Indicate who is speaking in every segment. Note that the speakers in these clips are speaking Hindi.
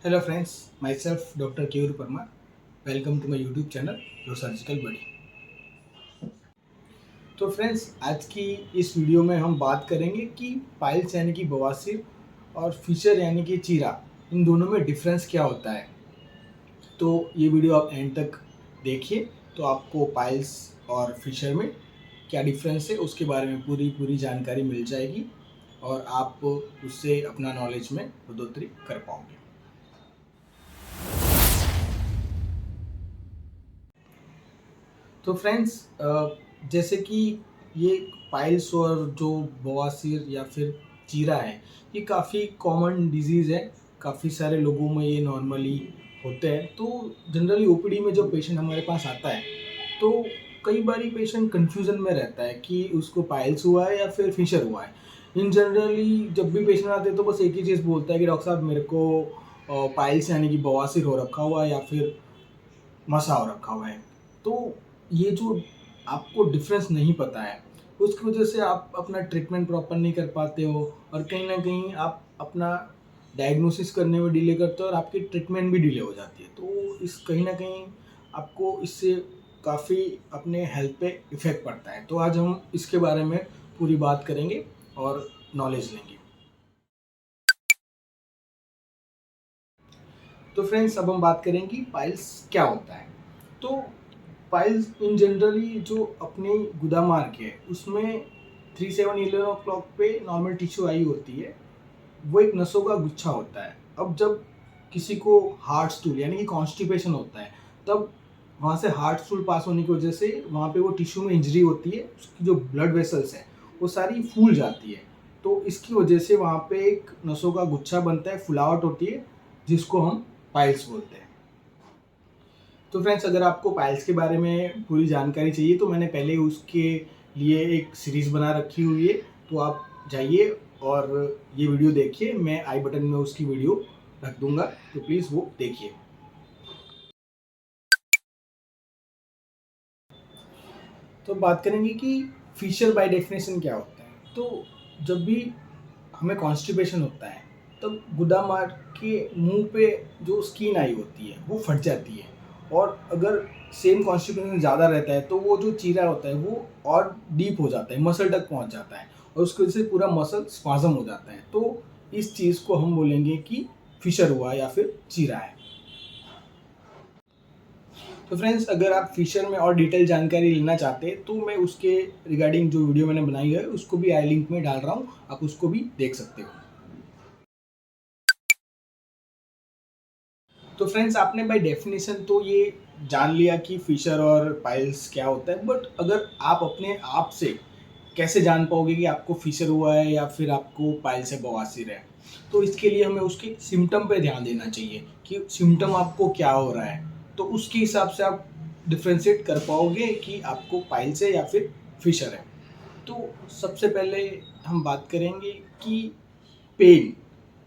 Speaker 1: Hello friends, myself Dr. Keyur Parmar. Welcome to my YouTube channel, Your Surgical Buddy. तो फ्रेंड्स, आज की इस वीडियो में हम बात करेंगे कि पाइल्स यानी कि बवासीर और फिशर यानी कि चीरा, इन दोनों में डिफरेंस क्या होता है। तो ये वीडियो आप एंड तक देखिए, तो आपको पाइल्स और फिशर में क्या डिफरेंस है उसके बारे में पूरी जानकारी मिल जाएगी और आप उससे अपना नॉलेज में बढ़ोतरी कर पाओगे। तो फ्रेंड्स, जैसे कि ये पाइल्स और जो बवासीर या फिर चीरा है, ये काफ़ी कॉमन डिजीज़ है। काफ़ी सारे लोगों में ये नॉर्मली होते हैं। तो जनरली ओपीडी में जब पेशेंट हमारे पास आता है, तो कई बारी पेशेंट कन्फ्यूज़न में रहता है कि उसको पाइल्स हुआ है या फिर फिशर हुआ है। इन जनरली जब भी पेशेंट आते हैं तो बस एक ही चीज़ बोलता है कि डॉक्टर साहब, मेरे को पाइल्स यानी कि बवासीर हो रखा हुआ है या फिर मसा हो रखा हुआ है। तो ये जो आपको डिफरेंस नहीं पता है, उसकी वजह से आप अपना ट्रीटमेंट प्रॉपर नहीं कर पाते हो और कहीं ना कहीं आप अपना डायग्नोसिस करने में डिले करते हो और आपकी ट्रीटमेंट भी डिले हो जाती है। तो इस कहीं ना कहीं आपको इससे काफ़ी अपने हेल्थ पे इफ़ेक्ट पड़ता है। तो आज हम इसके बारे में पूरी बात करेंगे और नॉलेज लेंगे। तो फ्रेंड्स, अब हम बात करेंगे कि पाइल्स क्या होता है। तो पाइल्स इन जनरली जो अपने गुदा मार्ग है उसमें 3-7-11 ओ क्लॉक पे नॉर्मल टिश्यू आई होती है। वो एक नसों का गुच्छा होता है। अब जब किसी को हार्ट स्टूल यानी कि कॉन्स्टिपेशन होता है, तब वहाँ से हार्ट स्टूल पास होने की वजह से वहाँ पे वो टिश्यू में इंजरी होती है, उसकी जो ब्लड वेसल्स हैं वो सारी फूल जाती है। तो इसकी वजह से वहाँ पे एक नसों का गुच्छा बनता है, फुलावट होती है, जिसको हम पाइल्स बोलते हैं। तो फ्रेंड्स, अगर आपको पाइल्स के बारे में पूरी जानकारी चाहिए तो मैंने पहले उसके लिए एक सीरीज़ बना रखी हुई है। तो आप जाइए और ये वीडियो देखिए। मैं आई बटन में उसकी वीडियो रख दूंगा, तो प्लीज़ वो देखिए। तो बात करेंगे कि फिशर बाय डेफिनेशन क्या होता है। तो जब भी हमें कॉन्स्टिपेशन होता है, तब गुदा मार्ग के मुंह पे जो स्किन आई होती है वो फट जाती है, और अगर सेम कॉन्स्टिपेशन ज़्यादा रहता है तो वो जो चीरा होता है वो और डीप हो जाता है, मसल तक पहुंच जाता है और उसकी वजह से पूरा मसल स्पाज़म हो जाता है। तो इस चीज़ को हम बोलेंगे कि फिशर हुआ या फिर चीरा है। तो फ्रेंड्स, अगर आप फिशर में और डिटेल जानकारी लेना चाहते हैं तो मैं उसके रिगार्डिंग जो वीडियो मैंने बनाई है उसको भी आई लिंक में डाल रहा हूँ, आप उसको भी देख सकते हो। तो फ्रेंड्स, आपने बाय डेफिनेशन तो ये जान लिया कि फिशर और पाइल्स क्या होता है, बट अगर आप अपने आप से कैसे जान पाओगे कि आपको फिशर हुआ है या फिर आपको पाइल्स है, बवासीर है। तो इसके लिए हमें उसके सिम्टम पे ध्यान देना चाहिए कि सिम्टम आपको क्या हो रहा है। तो उसके हिसाब से आप डिफ्रेंशिएट कर पाओगे कि आपको पाइल्स है या फिर फिशर है। तो सबसे पहले हम बात करेंगे कि पेन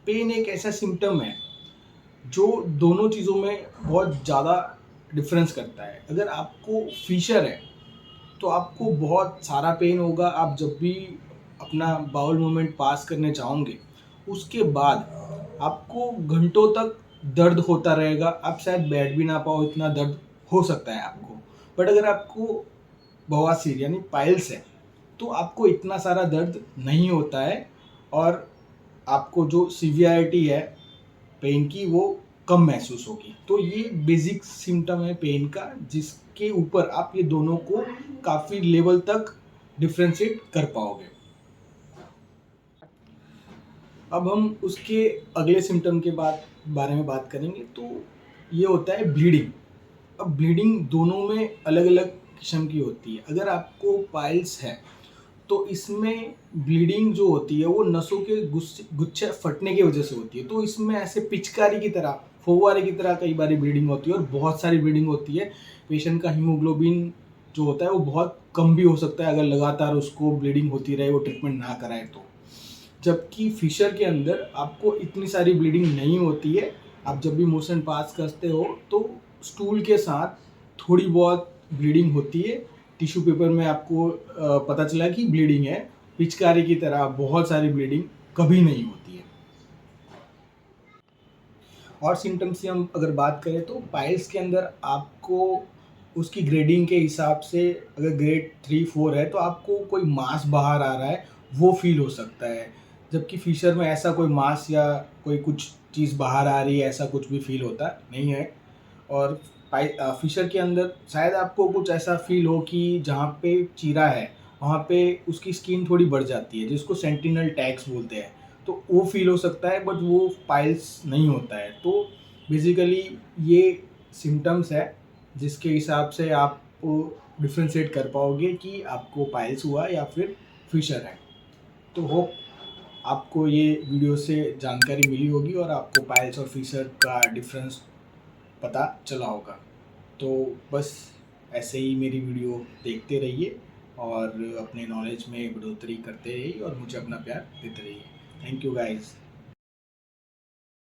Speaker 1: पेन एक ऐसा सिम्टम है जो दोनों चीज़ों में बहुत ज़्यादा डिफरेंस करता है। अगर आपको फिशर है तो आपको बहुत सारा पेन होगा। आप जब भी अपना बाउल मूवमेंट पास करने चाहोगे, उसके बाद आपको घंटों तक दर्द होता रहेगा। आप शायद बैठ भी ना पाओ, इतना दर्द हो सकता है आपको। बट अगर आपको बवासीर यानी पाइल्स है तो आपको इतना सारा दर्द नहीं होता है और आपको जो सीवियरिटी है पेन की वो कम महसूस होगी। तो ये बेसिक सिम्टम है पेन का, जिसके ऊपर आप ये दोनों को काफ़ी लेवल तक डिफ्रेंशिएट कर पाओगे। अब हम उसके अगले सिम्टम के बारे में बात करेंगे। तो ये होता है ब्लीडिंग। अब ब्लीडिंग दोनों में अलग अलग किस्म की होती है। अगर आपको पाइल्स है तो इसमें ब्लीडिंग जो होती है वो नसों के गुच्छे फटने की वजह से होती है। तो इसमें ऐसे पिचकारी की तरह, फव्वारे की तरह कई बार ब्लीडिंग होती है और बहुत सारी ब्लीडिंग होती है। पेशेंट का हीमोग्लोबिन जो होता है वो बहुत कम भी हो सकता है अगर लगातार उसको ब्लीडिंग होती रहे, वो ट्रीटमेंट ना कराए तो। जबकि फिशर के अंदर आपको इतनी सारी ब्लीडिंग नहीं होती है। आप जब भी मोशन पास करते हो तो स्टूल के साथ थोड़ी बहुत ब्लीडिंग होती है। टिश्यू पेपर में आपको पता चला कि ब्लीडिंग है। पिचकारी की तरह बहुत सारी ब्लीडिंग कभी नहीं होती है। और सिम्टम्स की हम अगर बात करें तो पाइल्स के अंदर आपको उसकी ग्रेडिंग के हिसाब से अगर ग्रेड 3-4 है तो आपको कोई मांस बाहर आ रहा है वो फील हो सकता है, जबकि फिशर में ऐसा कोई मांस या कोई कुछ चीज़ बाहर आ रही है ऐसा कुछ भी फील होता नहीं है। और फिशर के अंदर शायद आपको कुछ ऐसा फील हो कि जहाँ पे चीरा है वहाँ पे उसकी स्किन थोड़ी बढ़ जाती है जिसको सेंटिनल टैक्स बोलते हैं, तो वो फील हो सकता है बट वो पाइल्स नहीं होता है। तो बेसिकली ये सिम्टम्स है जिसके हिसाब से आप डिफ्रेंशिएट कर पाओगे कि आपको पाइल्स हुआ या फिर फिशर है। तो होप आपको ये वीडियो से जानकारी मिली होगी और आपको पाइल्स और फिशर का डिफरेंस पता चला होगा। तो बस ऐसे ही मेरी वीडियो देखते रहिए और अपने नॉलेज में बढ़ोतरी करते रहिए और मुझे अपना प्यार देते रहिए। Thank you guys.